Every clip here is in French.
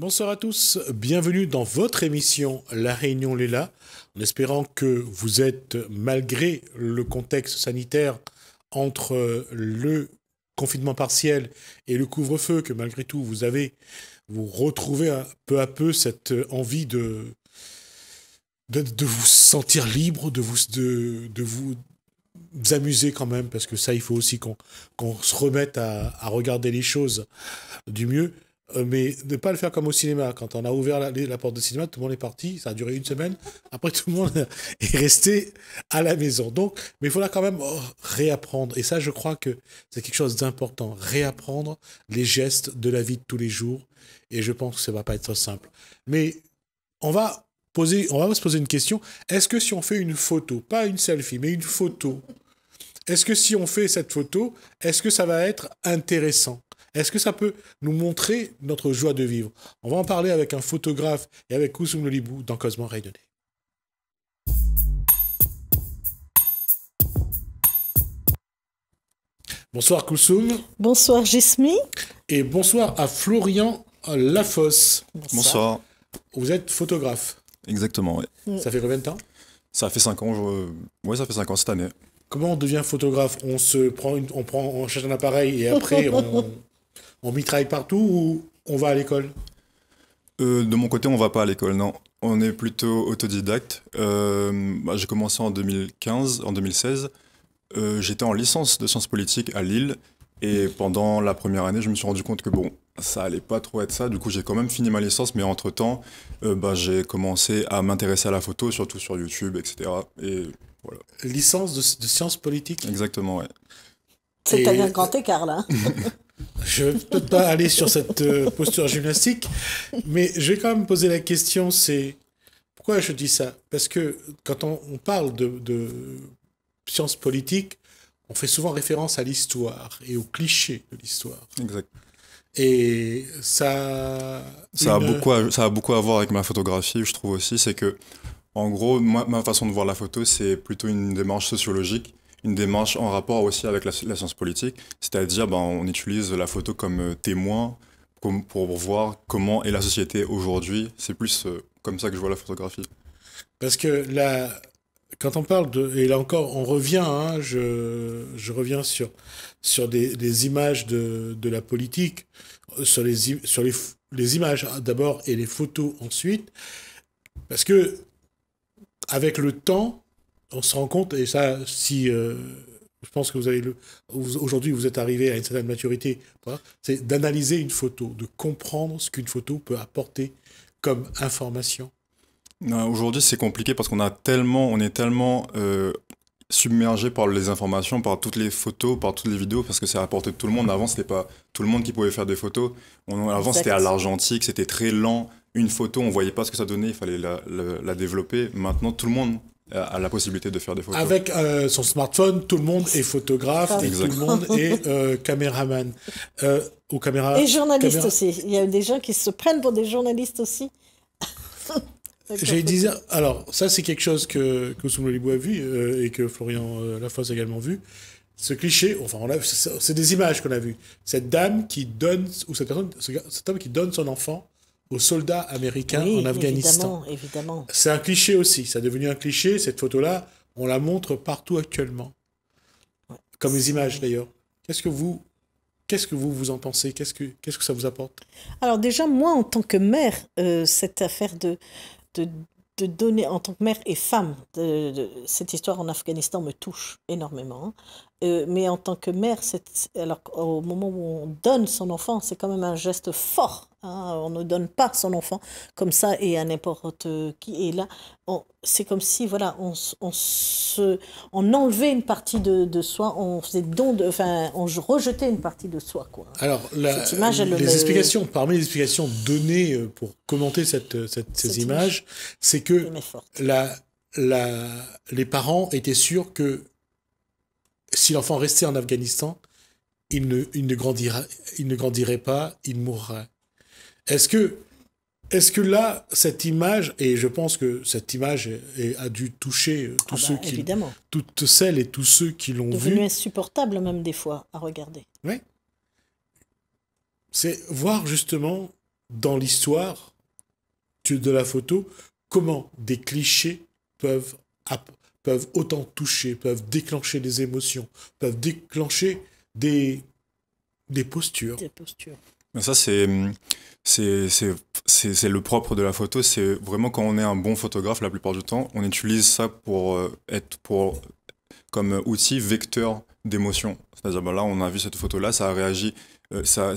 Bonsoir à tous, bienvenue dans votre émission La Réunion Léla, en espérant que vous êtes, malgré le contexte sanitaire entre le confinement partiel et le couvre-feu, que malgré tout vous retrouvez peu à peu cette envie de vous sentir libre, de vous amuser quand même, parce que ça, il faut aussi qu'on se remette à regarder les choses du mieux. Mais ne pas le faire comme au cinéma. Quand on a ouvert la porte du cinéma, tout le monde est parti. Ça a duré une semaine. Après, tout le monde est resté à la maison. Donc, mais il faudra quand même réapprendre. Et ça, je crois que c'est quelque chose d'important. Réapprendre les gestes de la vie de tous les jours. Et je pense que ça ne va pas être simple. Mais on va se poser une question. Est-ce que si on fait une photo, pas une selfie, mais une photo, est-ce que si on fait cette photo, est-ce que ça va être intéressant ? Est-ce que ça peut nous montrer notre joie de vivre? On va en parler avec un photographe et avec Koussoum Lolibou dans Cosmo Rayonné. Bonsoir Koussoum. Bonsoir Jesmi. Et bonsoir à Florian Lafosse. Bonsoir. Vous êtes photographe? Exactement, oui. Ça fait combien de temps? Ça fait 5 ans, ouais, ça fait 5 ans cette année. Comment on devient photographe? On cherche un appareil et après on mitraille partout ou on va à l'école? De mon côté, on va pas à l'école, non. On est plutôt autodidacte. J'ai commencé en 2016. J'étais en licence de sciences politiques à Lille. Et pendant la première année, je me suis rendu compte que bon, ça allait pas trop être ça. Du coup, j'ai quand même fini ma licence, mais entre-temps, j'ai commencé à m'intéresser à la photo, surtout sur YouTube, etc. Et voilà. Licence de sciences politiques? Exactement, ouais. C'est un grand écart, là. Je ne vais peut-être pas aller sur cette posture gymnastique, mais je vais quand même poser la question, c'est... Pourquoi je dis ça? Parce que quand on parle de sciences politiques, on fait souvent référence à l'histoire et aux clichés de l'histoire. Exact. Et ça a beaucoup à voir avec ma photographie, je trouve aussi. C'est que, en gros, ma façon de voir la photo, c'est plutôt une démarche sociologique, une démarche en rapport aussi avec la science politique. C'est-à-dire, on utilise la photo comme témoin pour voir comment est la société aujourd'hui. C'est plus comme ça que je vois la photographie. Parce que là, quand on parle de... Et là encore, on revient, je reviens sur des images de la politique, sur les images d'abord et les photos ensuite. Parce que, avec le temps, on se rend compte, et ça, si je pense que aujourd'hui vous êtes arrivé à une certaine maturité, voilà, c'est d'analyser une photo, de comprendre ce qu'une photo peut apporter comme information. Aujourd'hui, c'est compliqué parce on est tellement submergé par les informations, par toutes les photos, par toutes les vidéos, parce que c'est à la portée de tout le monde. Avant, c'était pas tout le monde qui pouvait faire des photos. Avant, c'était à l'argentique, c'était très lent. Une photo, on voyait pas ce que ça donnait, il fallait la développer. Maintenant, tout le monde a la possibilité de faire des photos. Avec son smartphone, tout le monde est photographe et tout le monde est caméraman. Et journaliste aussi. Il y a des gens qui se prennent pour des journalistes aussi. J'ai dit, alors ça c'est quelque chose que Koussoum Lolibou a vu et que Florian Lafosse a également vu. Ce cliché, enfin c'est des images qu'on a vues. Cette dame qui donne, ou cet homme qui donne son enfant aux soldats américains en Afghanistan. Évidemment. C'est un cliché aussi, ça est devenu un cliché. Cette photo-là, on la montre partout actuellement. Ouais. Comme les images d'ailleurs. Qu'est-ce que vous en pensez? Qu'est-ce que ça vous apporte? Alors déjà, moi en tant que mère, cette affaire de donner, en tant que mère et femme, cette histoire en Afghanistan me touche énormément. Mais en tant que mère, alors au moment où on donne son enfant, c'est quand même un geste fort. On ne donne pas son enfant comme ça et à n'importe qui. Et là, c'est comme si voilà, on enlevait une partie de soi, on faisait on rejetait une partie de soi, quoi. Alors, parmi les explications données pour commenter ces images, c'est que les parents étaient sûrs que si l'enfant restait en Afghanistan, il ne grandirait pas, il mourrait. Est-ce que là, cette image, et je pense que cette image a dû toucher toutes celles et tous ceux qui l'ont vue. Devenu insupportable même des fois à regarder. Oui. C'est voir justement dans l'histoire de la photo, comment des clichés peuvent autant toucher, peuvent déclencher des émotions, peuvent déclencher des postures. Des postures. Mais ça, c'est le propre de la photo. C'est vraiment quand on est un bon photographe, la plupart du temps, on utilise ça comme outil vecteur d'émotion. C'est-à-dire, ben là, on a vu cette photo-là, ça a réagi, ça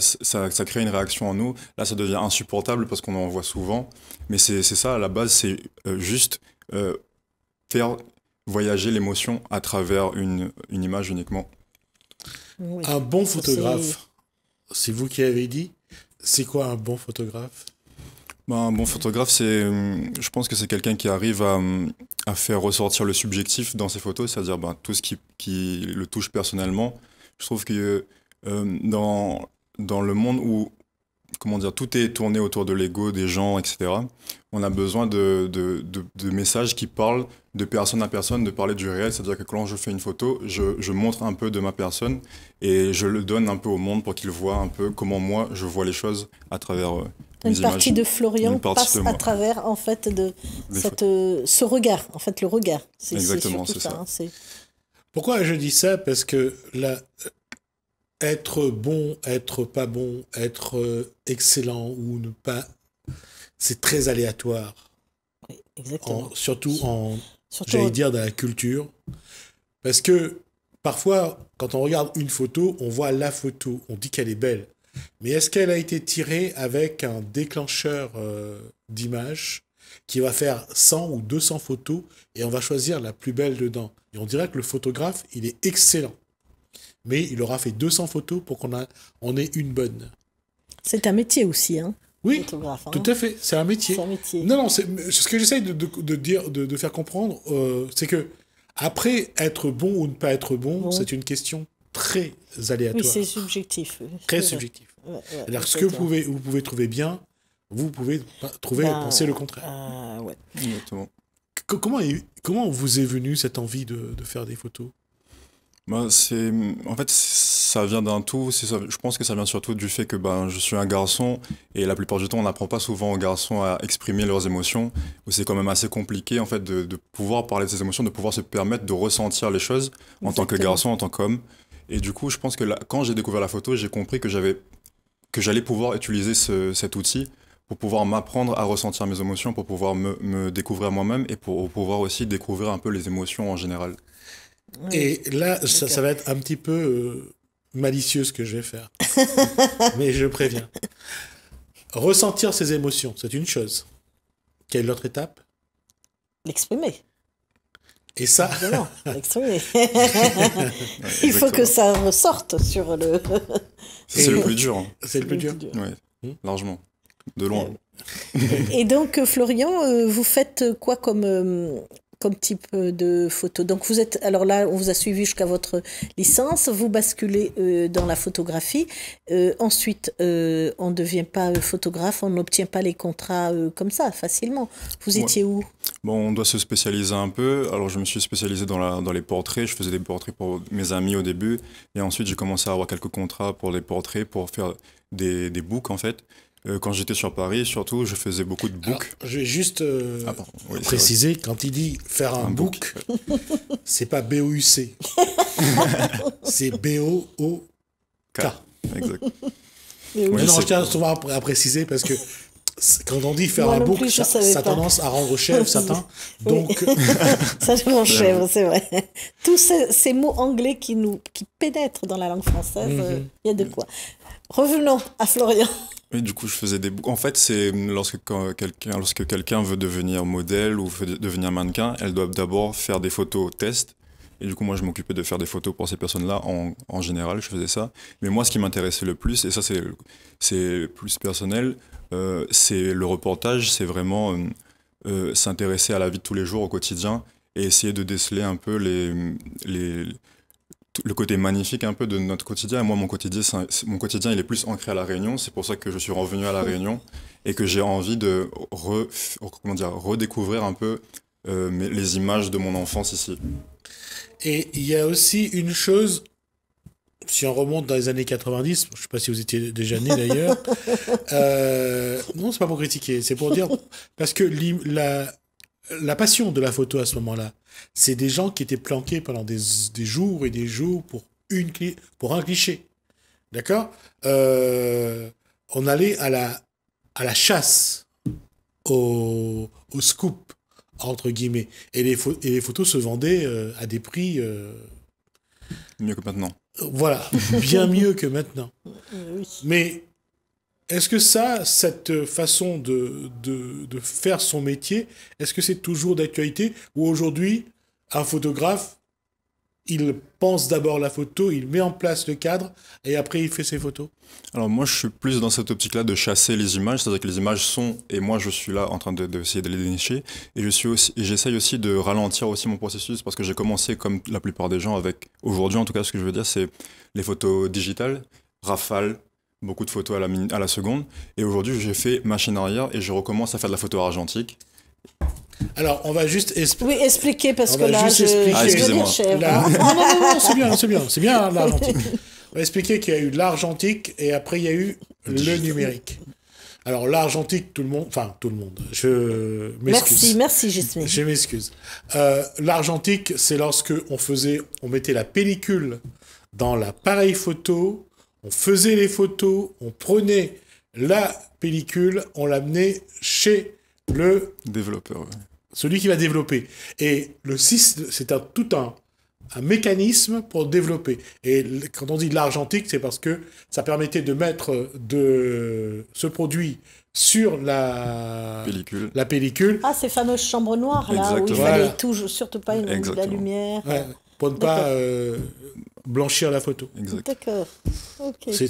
crée une réaction en nous. Là, ça devient insupportable parce qu'on en voit souvent. Mais c'est ça, à la base, c'est juste faire voyager l'émotion à travers une image uniquement. Oui. Un bon photographe, c'est vous qui avez dit, c'est quoi un bon photographe? Un bon photographe, je pense que c'est quelqu'un qui arrive à faire ressortir le subjectif dans ses photos, c'est-à-dire tout ce qui le touche personnellement. Je trouve que dans le monde où, comment dire, tout est tourné autour de l'ego des gens, etc., on a besoin de messages qui parlent de personne à personne, de parler du réel. C'est-à-dire que quand je fais une photo, je montre un peu de ma personne et je le donne un peu au monde pour qu'il voit un peu comment moi je vois les choses à travers une partie de Florian passe à travers en fait ce regard, en fait le regard. Exactement, c'est ça. Pourquoi je dis ça? Parce que être bon, être pas bon, être excellent ou ne pas, c'est très aléatoire. Oui, exactement. Surtout j'allais dire, dans la culture. Parce que parfois, quand on regarde une photo, on voit la photo, on dit qu'elle est belle. Mais est-ce qu'elle a été tirée avec un déclencheur d'image qui va faire 100 ou 200 photos et on va choisir la plus belle dedans? Et on dirait que le photographe, il est excellent. Mais il aura fait 200 photos pour qu'on ait une bonne. C'est un métier aussi, hein? Oui, tout à fait, c'est un métier. C'est un métier. Non, ce que j'essaye de dire, de faire comprendre, c'est que après, être bon ou ne pas être bon, c'est une question très aléatoire. Oui, c'est subjectif. Très subjectif. Ouais, alors, ce que vous pouvez trouver bien, vous pouvez penser le contraire. Ouais. Exactement. Comment vous est venue cette envie de faire des photos? En fait, ça vient d'un tout. Je pense que ça vient surtout du fait que je suis un garçon et la plupart du temps, on n'apprend pas souvent aux garçons à exprimer leurs émotions. C'est quand même assez compliqué en fait de pouvoir parler de ses émotions, de pouvoir se permettre de ressentir les choses en tant que garçon, en tant qu'homme. Et du coup, je pense que quand j'ai découvert la photo, j'ai compris que j'allais pouvoir utiliser cet outil pour pouvoir m'apprendre à ressentir mes émotions, pour pouvoir me découvrir moi-même et pour pouvoir aussi découvrir un peu les émotions en général. Et là, ça va être un petit peu malicieux ce que je vais faire. Mais je préviens. Ressentir ses émotions, c'est une chose. Quelle est l'autre étape? L'exprimer. Et ça... Non, l'exprimer. Il faut que ça ressorte sur le... C'est le plus dur. Hein. C'est le plus dur. Oui, largement. De loin. Et donc, Florian, vous faites quoi comme type de photo? Donc alors là, on vous a suivi jusqu'à votre licence, vous basculez dans la photographie. Ensuite, on ne devient pas photographe, on n'obtient pas les contrats comme ça, facilement. Vous étiez où? On doit se spécialiser un peu. Alors, je me suis spécialisé dans les portraits. Je faisais des portraits pour mes amis au début. Et ensuite, j'ai commencé à avoir quelques contrats pour les portraits, pour faire des books, en fait. Quand j'étais sur Paris, surtout, je faisais beaucoup de books. Alors, je vais juste préciser, quand il dit faire un book, c'est pas B-O-U-C. C'est B-O-O-K. Exact. Oui, non, je tiens souvent à préciser parce que quand on dit faire un book, ça a tendance à rendre chèvre certains. Donc... ça rend chèvre, c'est vrai. Tous ces mots anglais qui pénètrent dans la langue française, il y a de quoi. Revenons à Florian. Oui, du coup, je faisais des books. En fait, c'est lorsque quelqu'un veut devenir modèle ou veut devenir mannequin, elle doit d'abord faire des photos test. Et du coup, moi, je m'occupais de faire des photos pour ces personnes-là. En général, je faisais ça. Mais moi, ce qui m'intéressait le plus, et ça, c'est plus personnel, c'est le reportage. C'est vraiment s'intéresser à la vie de tous les jours, au quotidien, et essayer de déceler un peu le côté magnifique un peu de notre quotidien. Et moi, mon quotidien, il est plus ancré à La Réunion. C'est pour ça que je suis revenu à La Réunion et que j'ai envie de redécouvrir un peu les images de mon enfance ici. Et il y a aussi une chose si on remonte dans les années 90, je ne sais pas si vous étiez déjà né d'ailleurs, non, c'est pas pour critiquer, c'est pour dire, parce que la passion de la photo à ce moment-là, c'est des gens qui étaient planqués pendant des jours et des jours pour un cliché. D'accord. On allait à la chasse, au scoop, entre guillemets. Et les photos se vendaient à des prix... Mieux que maintenant. Voilà, bien mieux que maintenant. Oui. Mais est-ce que cette façon de faire son métier, est-ce que c'est toujours d'actualité? Ou aujourd'hui, un photographe, il pense d'abord la photo, il met en place le cadre, et après il fait ses photos? Alors moi, je suis plus dans cette optique-là de chasser les images, c'est-à-dire que les images sont, et moi je suis là en train d'essayer de les dénicher, et j'essaye aussi de ralentir aussi mon processus, parce que j'ai commencé comme la plupart des gens avec, aujourd'hui en tout cas, ce que je veux dire, c'est les photos digitales, rafale, beaucoup de photos à la seconde, et aujourd'hui j'ai fait machine arrière, et je recommence à faire de la photo argentique. Alors, on va juste Oui, expliquer, parce On que va là, juste expliquer. Ah, excusez-moi. Non, c'est bien l'argentique. On va expliquer qu'il y a eu l'argentique et après il y a eu le numérique. Alors l'argentique, tout le monde, je m'excuse. Merci Jasmine. Je m'excuse. L'argentique, c'est lorsque on mettait la pellicule dans l'appareil photo, on faisait les photos, on prenait la pellicule, on l'amenait chez le Développeur, ouais. Celui qui va développer. Et le 6, c'est tout un mécanisme pour développer. Et quand on dit de l'argentique, c'est parce que ça permettait de mettre ce produit sur la pellicule. Ah, ces fameuses chambres noires, là, Exactement. où il fallait toujours, surtout pas de la lumière. Ouais, pour ne pas blanchir la photo. Exact. D'accord. Ok. C'est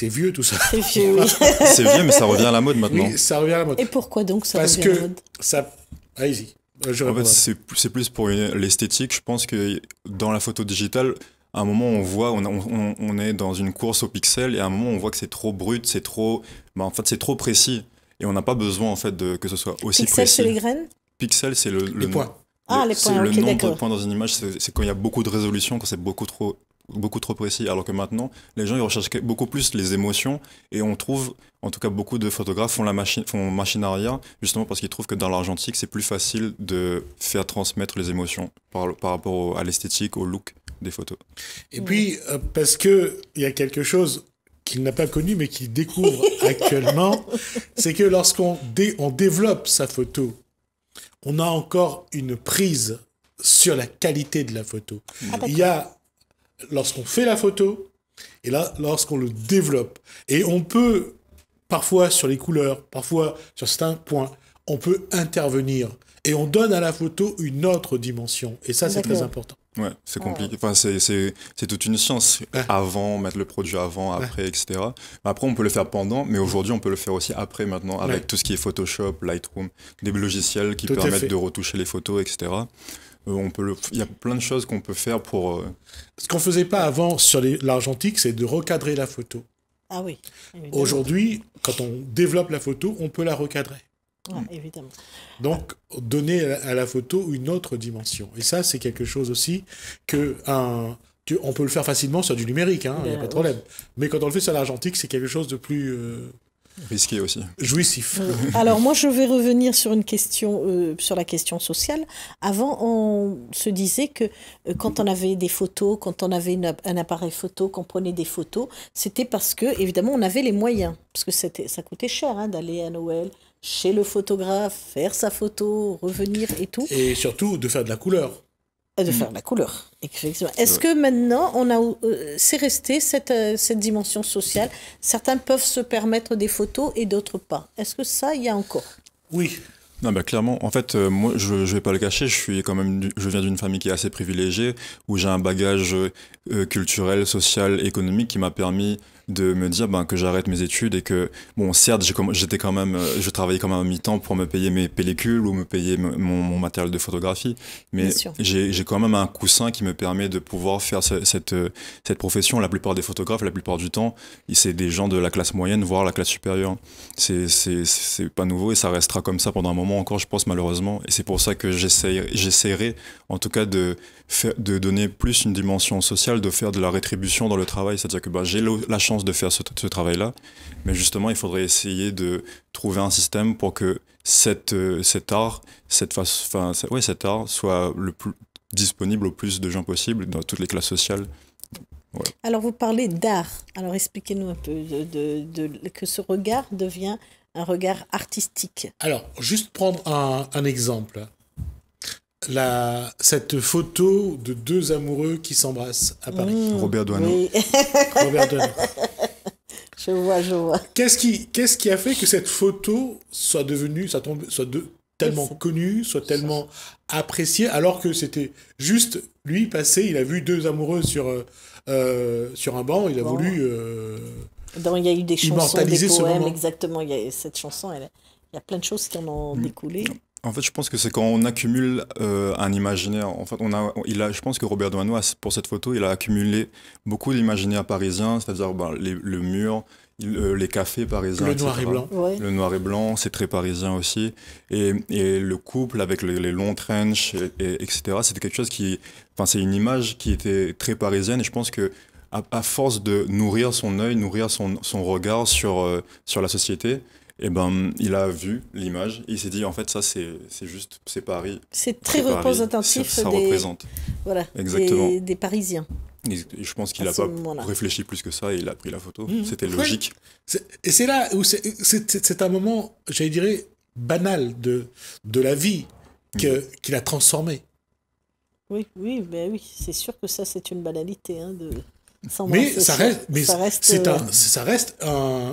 vieux tout ça. C'est vieux, oui. C'est vieux, mais ça revient à la mode maintenant. Oui, ça revient à la mode. Et pourquoi donc ça Parce revient à la que mode? ça... Allez-y. En fait, c'est plus pour l'esthétique. Je pense que dans la photo digitale, à un moment, on voit, on est dans une course au pixel, et à un moment, on voit que c'est trop brut, c'est trop précis. Et on n'a pas besoin, en fait, que ce soit aussi Pixel, précis. c'est les graines? Pixel, c'est les points. Les c'est points, le ok, nombre d'accord. de points dans une image, c'est quand il y a beaucoup de résolution, quand c'est beaucoup trop précis. Alors que maintenant, les gens ils recherchent beaucoup plus les émotions, et on trouve, en tout cas beaucoup de photographes font machine arrière, justement parce qu'ils trouvent que dans l'argentique, c'est plus facile de faire transmettre les émotions par rapport à l'esthétique, au look des photos. Et puis, parce qu'il y a quelque chose qu'il n'a pas connu, mais qu'il découvre actuellement, c'est que lorsqu'on développe sa photo, on a encore une prise sur la qualité de la photo. Il y a, lorsqu'on fait la photo, et là, lorsqu'on le développe, et on peut, parfois sur les couleurs, parfois sur certains points, on peut intervenir, et on donne à la photo une autre dimension. Et ça, c'est très important. Ouais, c'est compliqué. Enfin, c'est toute une science. Avant, mettre le produit avant, après, etc. Après, on peut le faire pendant, mais aujourd'hui, on peut le faire aussi après, maintenant, avec tout ce qui est Photoshop, Lightroom, des logiciels qui permettent de retoucher les photos, etc. Il y a plein de choses qu'on peut faire pour... Ce qu'on ne faisait pas avant sur l'argentique, c'est de recadrer la photo. Ah oui. Aujourd'hui, quand on développe la photo, on peut la recadrer. Ouais, évidemment. Donc, donner à la photo une autre dimension. Et ça, c'est quelque chose aussi on peut le faire facilement sur du numérique, il n'y a pas de problème. Mais quand on le fait sur l'argentique, c'est quelque chose de plus... risqué aussi. Jouissif. Alors moi, je vais revenir sur une question, sur la question sociale. Avant, on se disait que quand on avait des photos, quand on avait un appareil photo, qu'on prenait des photos, c'était parce que, évidemment, on avait les moyens. Parce que ça coûtait cher d'aller à Noël chez le photographe, faire sa photo, revenir et tout. Et surtout, de faire de la couleur. De faire de la couleur, effectivement. Est-ce que maintenant, c'est resté cette dimension sociale? Certains peuvent se permettre des photos et d'autres pas. Est-ce que ça, il y a encore? Oui. Non, clairement. En fait, moi, je vais pas le cacher, je viens d'une famille qui est assez privilégiée, où j'ai un bagage culturel, social, économique qui m'a permis de me dire que j'arrête mes études et que, bon, certes, j'étais quand même, je travaillais quand même à mi-temps pour me payer mes pellicules ou me payer mon matériel de photographie, mais j'ai quand même un coussin qui me permet de pouvoir faire cette profession. La plupart des photographes, la plupart du temps, c'est des gens de la classe moyenne, voire la classe supérieure. C'est pas nouveau et ça restera comme ça pendant un moment encore, je pense, malheureusement. Et c'est pour ça que j'essaierai, en tout cas, de donner plus une dimension sociale, de faire de la rétribution dans le travail. C'est-à-dire que j'ai la chance de faire ce travail-là, mais justement, il faudrait essayer de trouver un système pour que cet art soit le plus disponible au plus de gens possible dans toutes les classes sociales. Ouais. Alors, vous parlez d'art. Alors, expliquez-nous un peu que ce regard devient un regard artistique. Alors, juste prendre un exemple. Cette photo de deux amoureux qui s'embrassent à Paris. Robert Doisneau. Oui. Robert Doisneau. Je vois. Qu'est-ce qui a fait que cette photo soit devenue, tellement connue, soit tellement appréciée, alors que c'était juste lui passé, il a vu deux amoureux sur un banc, il a voulu il y a eu des chansons, des ce poèmes, moment. Exactement. Il y a cette chanson, il y a plein de choses qui en ont découlé. En fait, je pense que c'est quand on accumule un imaginaire. En fait, je pense que Robert Doisneau, pour cette photo, il a accumulé beaucoup d'imaginaire parisien, c'est-à-dire le mur, les cafés parisiens, le etc. noir et blanc. Ouais. Le noir et blanc, c'est très parisien aussi. Et le couple avec les longs trench, etc. C'était quelque chose c'est une image qui était très parisienne. Et je pense que à force de nourrir son œil, nourrir son regard sur la société, il a vu l'image et il s'est dit en fait ça c'est Paris. C'est très représentatif ça représente. Voilà, exactement. Des Parisiens. Et je pense qu'il n'a pas réfléchi plus que ça et il a pris la photo. C'était logique. Et c'est là où c'est un moment, j'allais dire, banal de la vie qu'il a transformé. Oui, c'est sûr que ça c'est une banalité mais ça reste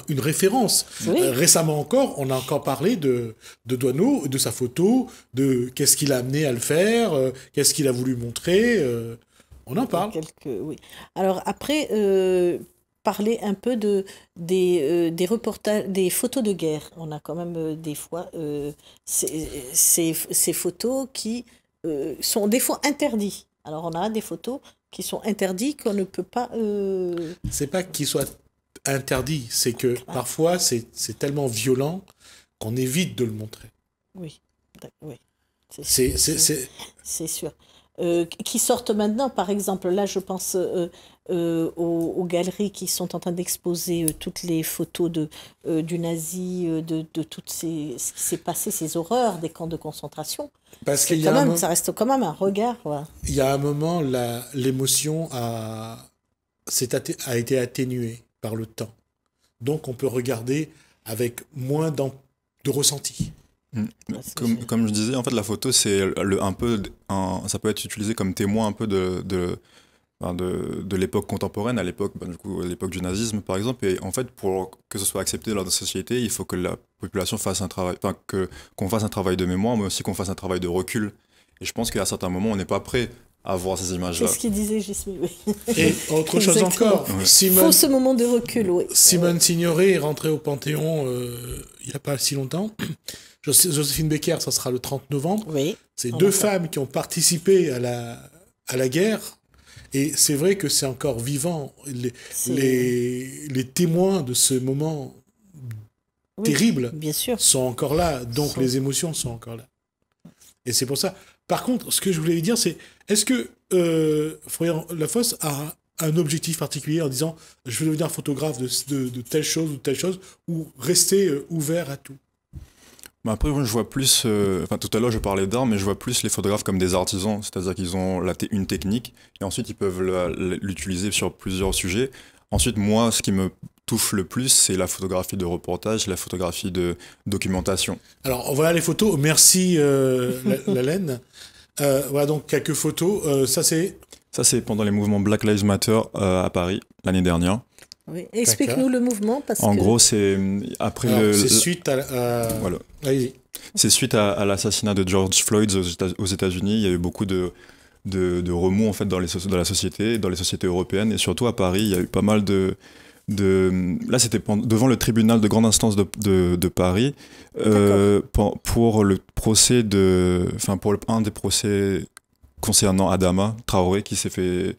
une référence. Oui. Récemment encore, on a encore parlé de Doisneau, de sa photo, de qu'est-ce qu'il a amené à le faire, qu'est-ce qu'il a voulu montrer. On en parle. Oui. Alors après, parler un peu des reportages, des photos de guerre. On a quand même des fois ces photos qui sont des fois interdites. Alors on a des photos qui sont interdits, qu'on ne peut pas... C'est pas qu'ils soient interdits, c'est que parfois c'est tellement violent qu'on évite de le montrer. Oui. C'est sûr. Qui sortent maintenant, par exemple, là je pense aux galeries qui sont en train d'exposer toutes les photos du nazi, de toutes ce qui s'est passé, ces horreurs des camps de concentration. Parce qu'il ça reste quand même un regard. Voilà. Il y a un moment, l'émotion a été atténuée par le temps. Donc on peut regarder avec moins de ressenti. Comme je disais, en fait, la photo, c'est ça peut être utilisé comme témoin un peu de l'époque contemporaine, à l'époque du nazisme, par exemple. Et en fait, pour que ce soit accepté dans la société, il faut que la population fasse un travail, qu'on fasse un travail de mémoire, mais aussi qu'on fasse un travail de recul. Et je pense qu'à certains moments, on n'est pas prêt à voir ces images-là. C'est ce qu'il disait, Gismi, oui. Et autre chose encore, il faut ce moment de recul, oui. Simone Signoret est rentrée au Panthéon il n'y a pas si longtemps. Joséphine Baker, ça sera le 30 novembre. Oui. C'est deux femmes qui ont participé à la guerre. Et c'est vrai que c'est encore vivant. Les témoins de ce moment terrible bien sûr. sont encore là. Donc les émotions sont encore là. Et c'est pour ça. Par contre, ce que je voulais dire, c'est est-ce que Florian Lafosse a un objectif particulier en disant je veux devenir photographe de telle chose ou telle chose, ou rester ouvert à tout? Après, je vois plus, tout à l'heure je parlais d'art, mais je vois plus les photographes comme des artisans, c'est-à-dire qu'ils ont une technique et ensuite ils peuvent l'utiliser sur plusieurs sujets. Ensuite, moi, ce qui me touche le plus, c'est la photographie de reportage, la photographie de documentation. Alors voilà les photos, merci Laine. Voilà donc quelques photos, ça c'est pendant les mouvements Black Lives Matter à Paris l'année dernière. Oui. Explique-nous le mouvement. Gros, c'est après c'est suite à... Voilà. Allez-y. C'est suite à l'assassinat de George Floyd aux États-Unis. Il y a eu beaucoup de remous en fait dans la société, dans les sociétés européennes, et surtout à Paris, il y a eu pas mal Là, c'était devant le tribunal de grande instance de Paris pour le procès un des procès concernant Adama Traoré qui s'est fait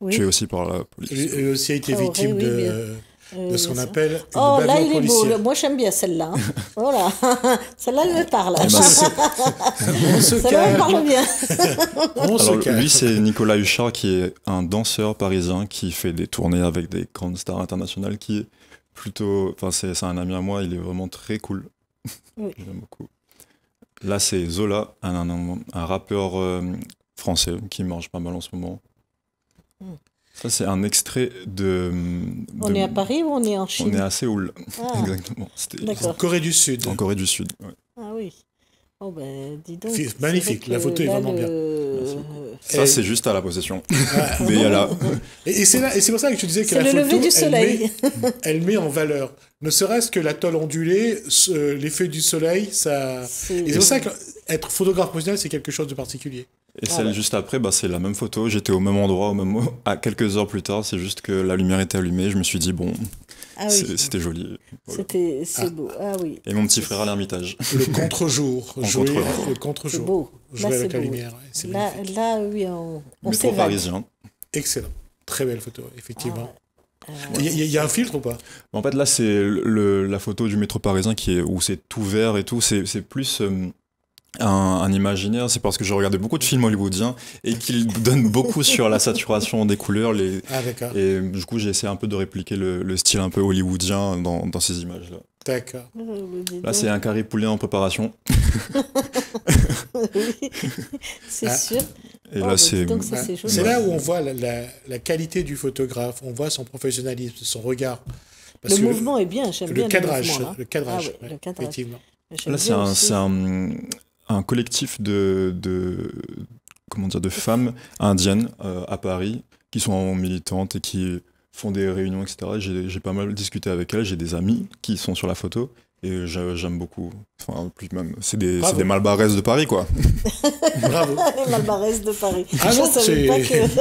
tuer aussi par la police. Lui aussi a été victime de ce qu'on appelle une Oh, là, bavure il est beau. policière. Moi, j'aime bien celle-là. Hein. Voilà. Celle-là, elle me parle. On se Celle-là, elle me calme. parle bien. On se Alors, calme. lui, c'est Nicolas Huchard, qui est un danseur parisien qui fait des tournées avec des grandes stars internationales, qui est plutôt... Enfin, c'est un ami à moi, il est vraiment très cool. Oui. J'aime beaucoup. Là, c'est Zola, un rappeur français qui marche pas mal en ce moment. Ça, c'est un extrait On est à Paris ou on est en Chine? On est à Séoul, Ah. exactement. C'était D'accord. Corée du Sud. en Corée du Sud. Ouais. Ah oui. Oh ben, dis donc. Magnifique, C'est vrai la que photo est là, vraiment bien. Ça, Et- c'est juste à la possession. Ah, Mais il y a là. et c'est pour ça que je disais que C'est la le photo, lever du soleil. elle met en valeur. Ne serait-ce que la tôle ondulée, l'effet du soleil, ça... Et c'est pour ça qu'être photographe professionnel, c'est quelque chose de particulier. Et celle juste après, c'est la même photo. J'étais au même endroit, à quelques heures plus tard. C'est juste que la lumière était allumée. Je me suis dit, bon, Ah oui. c'était joli. Voilà. C'est beau. Ah oui. Et mon petit frère à l'Ermitage. Le contre-jour. En Jouer contre-jour. le C'est contre-jour. beau. Jouer Là, avec c'est la beau. lumière. Ouais, c'est Là, magnifique. là, oui, on Métro s'évade. parisien. Excellent. Très belle photo, effectivement. Ah, Il y a un filtre ou pas? En fait, là, c'est la photo du métro parisien où c'est tout vert et tout. C'est plus un imaginaire. C'est parce que je regardais beaucoup de films hollywoodiens et qu'ils donnent beaucoup sur la saturation des couleurs. Ah, d'accord. Et du coup, j'ai essayé un peu de répliquer le style un peu hollywoodien dans ces images-là. D'accord. Là, c'est un carré poulet en préparation. Oui, c'est Ah. sûr. Et Oh, là, bah, c'est... dis donc, ça, Ah, c'est joli. c'est là où on voit la qualité du photographe, on voit son professionnalisme, son regard. Parce Le que mouvement est bien, j'aime bien le cadrage, mouvement, là. le cadrage, Ah oui, ouais, le cadrage. effectivement. J'aime Là, bien aussi. c'est un collectif de femmes indiennes à Paris qui sont militantes et qui font des réunions, etc. J'ai pas mal discuté avec elles. J'ai des amis qui sont sur la photo et j'aime beaucoup. Enfin, plus même, c'est des Malbarès de Paris, quoi. Bravo. Les Malbarès de Paris. Ah Je non, savais pas que...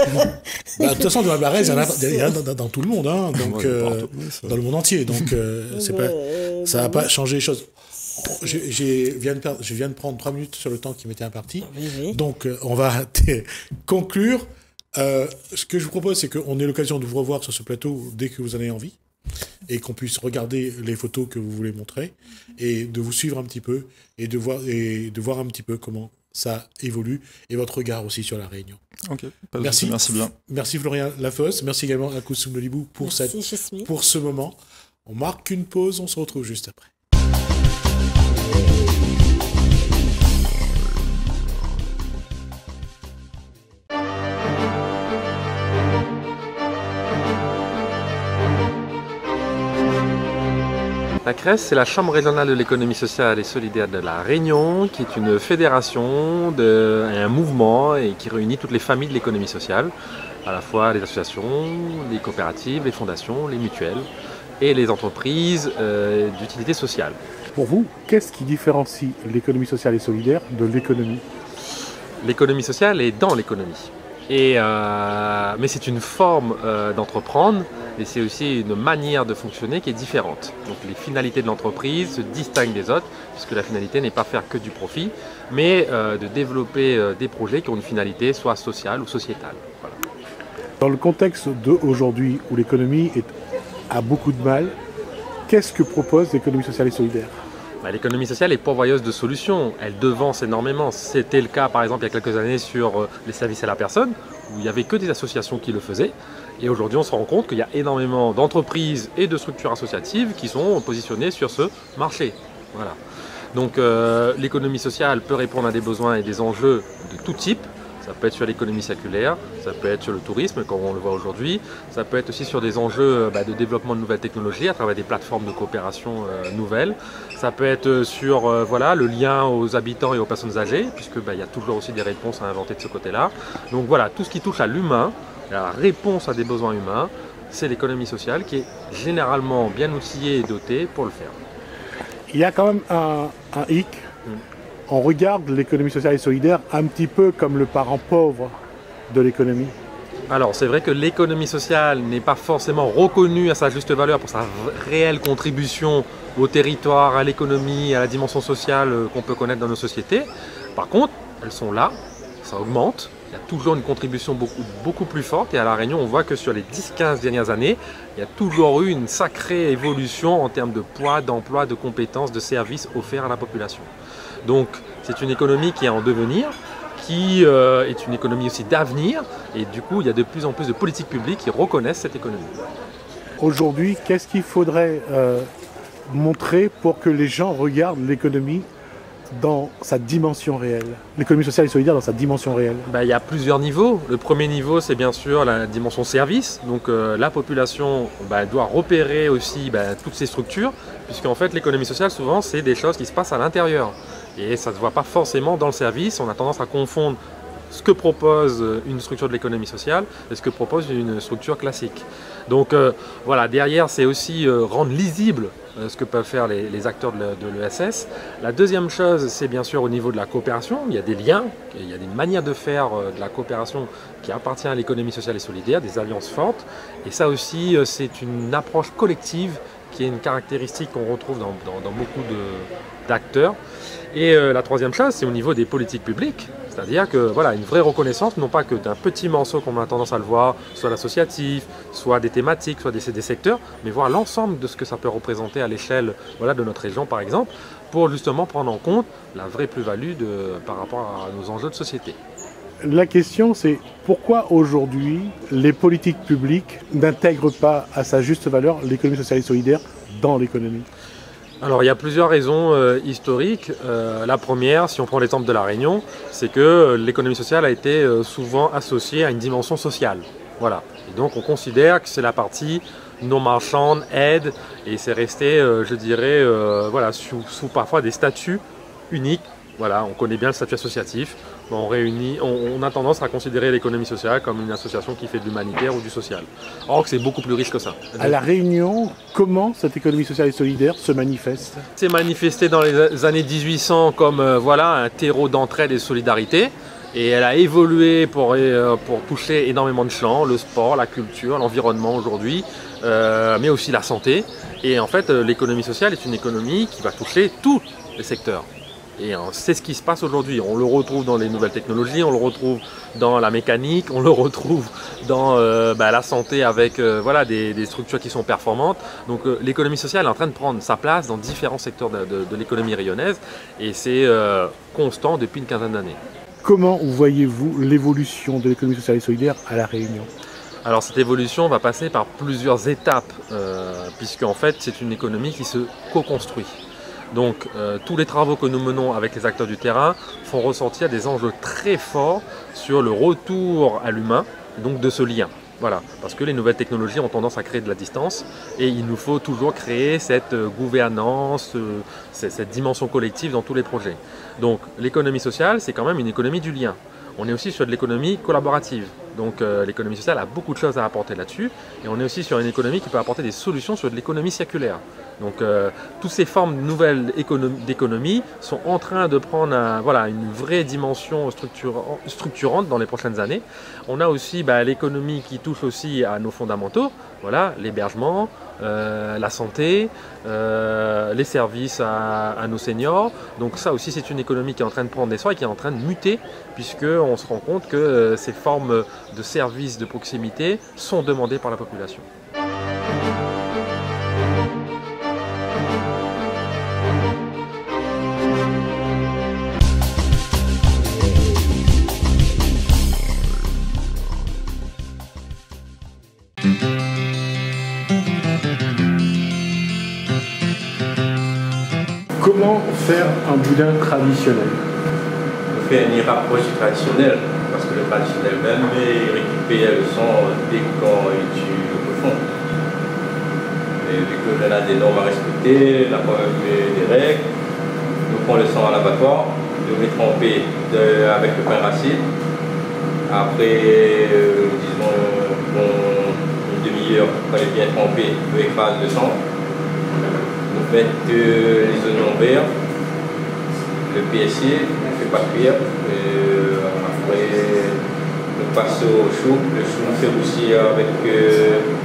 Bah, de toute façon, de Malbarès, il y en a dans tout le monde, hein, donc, Ouais, partout, ouais, ça. dans le monde entier. Donc, c'est pas, ça n'a pas changé les choses. Je viens de prendre 3 minutes sur le temps qui m'était imparti. Oui, oui. Donc, on va conclure. Ce que je vous propose, c'est qu'on ait l'occasion de vous revoir sur ce plateau dès que vous en avez envie et qu'on puisse regarder les photos que vous voulez montrer et de vous suivre un petit peu et de voir un petit peu comment ça évolue et votre regard aussi sur la Réunion. Ok, Merci. Merci bien. Merci Florian Lafosse, merci également à Koussoum Lolibou pour, Merci, Jasmine. pour ce moment. On marque une pause, on se retrouve juste après. La CRES, c'est la Chambre régionale de l'économie sociale et solidaire de la Réunion, qui est une fédération, un mouvement et qui réunit toutes les familles de l'économie sociale, à la fois les associations, les coopératives, les fondations, les mutuelles et les entreprises d'utilité sociale. Pour vous, qu'est-ce qui différencie l'économie sociale et solidaire de l'économie? L'économie sociale est dans l'économie. Mais c'est une forme d'entreprendre et c'est aussi une manière de fonctionner qui est différente. Donc les finalités de l'entreprise se distinguent des autres puisque la finalité n'est pas faire que du profit mais de développer des projets qui ont une finalité soit sociale ou sociétale. Voilà. Dans le contexte d'aujourd'hui où l'économie a beaucoup de mal, qu'est-ce que propose l'économie sociale et solidaire? L'économie sociale est pourvoyeuse de solutions, elle devance énormément. C'était le cas par exemple il y a quelques années sur les services à la personne, où il n'y avait que des associations qui le faisaient. Et aujourd'hui on se rend compte qu'il y a énormément d'entreprises et de structures associatives qui sont positionnées sur ce marché. Voilà. Donc l'économie sociale peut répondre à des besoins et des enjeux de tout type. Ça peut être sur l'économie circulaire, ça peut être sur le tourisme, comme on le voit aujourd'hui. Ça peut être aussi sur des enjeux de développement de nouvelles technologies à travers des plateformes de coopération nouvelles. Ça peut être sur le lien aux habitants et aux personnes âgées, puisque il y a toujours aussi des réponses à inventer de ce côté-là. Donc voilà, tout ce qui touche à l'humain, la réponse à des besoins humains, c'est l'économie sociale qui est généralement bien outillée et dotée pour le faire. Il y a quand même un hic. On regarde l'économie sociale et solidaire un petit peu comme le parent pauvre de l'économie. Alors, c'est vrai que l'économie sociale n'est pas forcément reconnue à sa juste valeur pour sa réelle contribution au territoire, à l'économie, à la dimension sociale qu'on peut connaître dans nos sociétés. Par contre, elles sont là, ça augmente. Il y a toujours une contribution beaucoup plus forte. Et à La Réunion, on voit que sur les 10-15 dernières années, il y a toujours eu une sacrée évolution en termes de poids, d'emploi, de compétences, de services offerts à la population. Donc, c'est une économie qui est en devenir, qui est une économie aussi d'avenir, et du coup il y a de plus en plus de politiques publiques qui reconnaissent cette économie. Aujourd'hui, qu'est-ce qu'il faudrait montrer pour que les gens regardent l'économie dans sa dimension réelle, l'économie sociale et solidaire dans sa dimension réelle? Il y a plusieurs niveaux. Le premier niveau, c'est bien sûr la dimension service. Donc la population doit repérer aussi toutes ces structures, puisqu'en fait l'économie sociale, souvent, c'est des choses qui se passent à l'intérieur. Et ça ne se voit pas forcément dans le service. On a tendance à confondre ce que propose une structure de l'économie sociale et ce que propose une structure classique. Donc voilà, derrière, c'est aussi rendre lisible ce que peuvent faire les acteurs de l'ESS. La deuxième chose, c'est bien sûr au niveau de la coopération. Il y a des liens, il y a des manières de faire de la coopération qui appartient à l'économie sociale et solidaire, des alliances fortes. Et ça aussi, c'est une approche collective qui est une caractéristique qu'on retrouve dans beaucoup d'acteurs. Et la troisième chose, c'est au niveau des politiques publiques, c'est-à-dire que voilà, une vraie reconnaissance, non pas que d'un petit morceau comme on a tendance à le voir, soit l'associatif, soit des thématiques, soit des secteurs, mais voir l'ensemble de ce que ça peut représenter à l'échelle de notre région par exemple, pour justement prendre en compte la vraie plus-value par rapport à nos enjeux de société. La question, c'est pourquoi aujourd'hui les politiques publiques n'intègrent pas à sa juste valeur l'économie sociale et solidaire dans l'économie? Alors il y a plusieurs raisons historiques. La première, si on prend l'exemple de La Réunion, c'est que l'économie sociale a été souvent associée à une dimension sociale. Voilà. Et donc on considère que c'est la partie non marchande, aide, et c'est resté, je dirais, sous parfois des statuts uniques. Voilà, on connaît bien le statut associatif. On a tendance à considérer l'économie sociale comme une association qui fait de l'humanitaire ou du social. Or que c'est beaucoup plus riche que ça. À La Réunion, comment cette économie sociale et solidaire se manifeste? C'est manifesté dans les années 1800 comme un terreau d'entraide et de solidarité. Et elle a évolué pour toucher énormément de champs, le sport, la culture, l'environnement aujourd'hui, mais aussi la santé. Et en fait, l'économie sociale est une économie qui va toucher tous les secteurs. Et c'est ce qui se passe aujourd'hui. On le retrouve dans les nouvelles technologies, on le retrouve dans la mécanique, on le retrouve dans la santé avec des structures qui sont performantes. Donc l'économie sociale est en train de prendre sa place dans différents secteurs de l'économie rayonnaise et c'est constant depuis une quinzaine d'années. Comment voyez-vous l'évolution de l'économie sociale et solidaire à La Réunion? Alors cette évolution va passer par plusieurs étapes, puisque en fait c'est une économie qui se co-construit. Donc tous les travaux que nous menons avec les acteurs du terrain font ressortir des enjeux très forts sur le retour à l'humain, donc de ce lien. Voilà, parce que les nouvelles technologies ont tendance à créer de la distance et il nous faut toujours créer cette gouvernance, cette dimension collective dans tous les projets. Donc l'économie sociale, c'est quand même une économie du lien. On est aussi sur de l'économie collaborative. Donc l'économie sociale a beaucoup de choses à apporter là-dessus. Et on est aussi sur une économie qui peut apporter des solutions sur de l'économie circulaire. Donc toutes ces formes nouvelles d'économie sont en train de prendre une vraie dimension structurante dans les prochaines années. On a aussi l'économie qui touche aussi à nos fondamentaux, l'hébergement, la santé, les services à nos seniors. Donc ça aussi c'est une économie qui est en train de prendre essor et qui est en train de muter puisqu'on se rend compte que ces formes de services de proximité sont demandées par la population. Comment faire un boudin traditionnel? On fait une approche traditionnelle, parce que le traditionnel même récupère le son dès qu'on utilise le fond. Et vu que l'on a des normes à respecter, on a quand même des règles, nous prenons le son à l'abattoir, nous le tremper avec le pain racine. Après, disons, une demi-heure, quand il est bien trempé, nous écrasons le sang. Nous mettons les oignons verts, le PSC, on ne fait pas cuire. Après, nous on passe au chou. Le chou, on fait aussi avec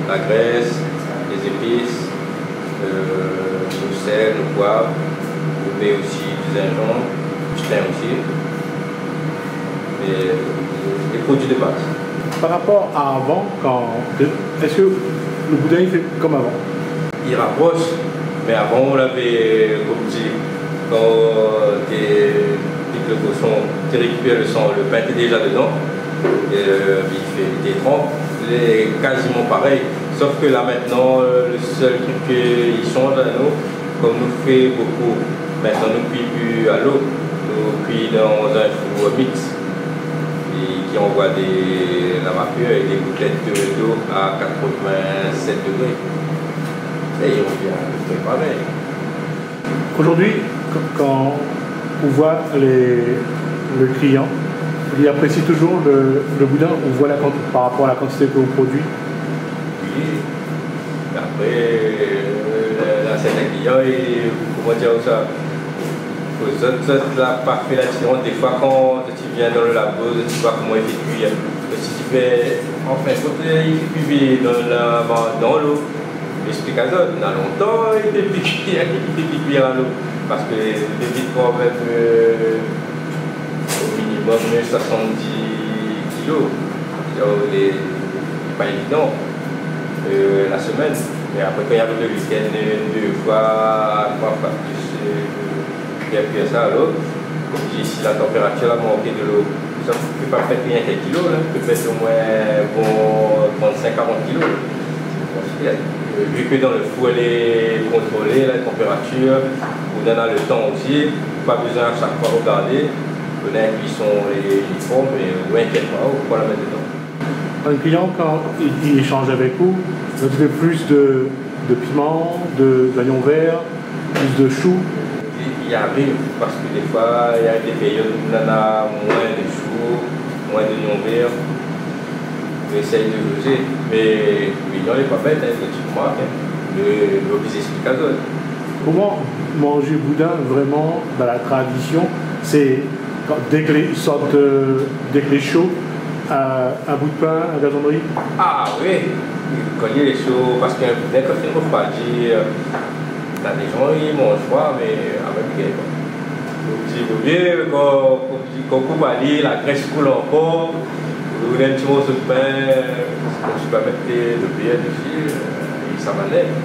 la graisse, les épices, le sel, le poivre. On met aussi du gingembre, du thym aussi. Et les produits de base. Par rapport à avant, est-ce que le boudin il fait comme avant? Il rapproche, mais avant on l'avait comme dit, quand tu piques le cochon, tu récupères le sang, le pain était déjà dedans, et, il fait des trempes, il est quasiment pareil, sauf que là maintenant, le seul truc qu'il change à nous, comme nous fait beaucoup, maintenant nous cuit plus à l'eau, nous cuit dans un four mix. Qui envoie la vapeur et des gouttelettes d'eau à 87 degrés. Et il revient à peu près pareil. Aujourd'hui, quand on voit le client, il apprécie toujours le boudin, on voit par rapport à la quantité que vous produisez. Oui. Après, là, c'est un client et comment dire ça? Ça n'a pas fait la différence. Des fois, quand tu viens dans le labo, tu vois comment il fait cuire. Si tu fais, enfin, quand il fait cuire dans l'eau, l'explication, dans longtemps, il fait cuire à l'eau. Parce que il fait quand même au minimum 70 kilos. C'est pas évident la semaine. Mais après, quand il y avait le week-end, 2 fois, 3 fois plus. Et puis ça alors, comme je dis, si la température a manqué de l'eau, ça ne peut pas faire rien qu'un kilo, là, peut faire au moins bon, 35-40 kilos. Vu que dans le four elle est contrôlée, la température, on en a le temps aussi, pas besoin à chaque fois regarder, on a une cuisson uniforme, mais on n'inquiète pas, on peut la mettre dedans. Un client, quand il échange avec vous avez plus de piment, d'oignons verts, plus de choux. Il arrive parce que des fois il y a des périodes où on en a moins de choux, moins d'oignons verts. On essaye de doser. Mais l'oignon n'est pas bête, tu remarques. Le plus explicateur. Comment manger boudin vraiment dans la tradition? C'est dès que les chaud, un bout de pain, un gazon de riz? Ah oui, quand il est chaud, parce qu'un boudin, quand il ne faut pas dire. T'as des gens qui mangent pas, mais avec guerre. Si vous voulez, quand vous allez, la graisse coule encore, vous voulez un petit morceau de pain, tu peux mettre le billet dessus, et ça va l'être.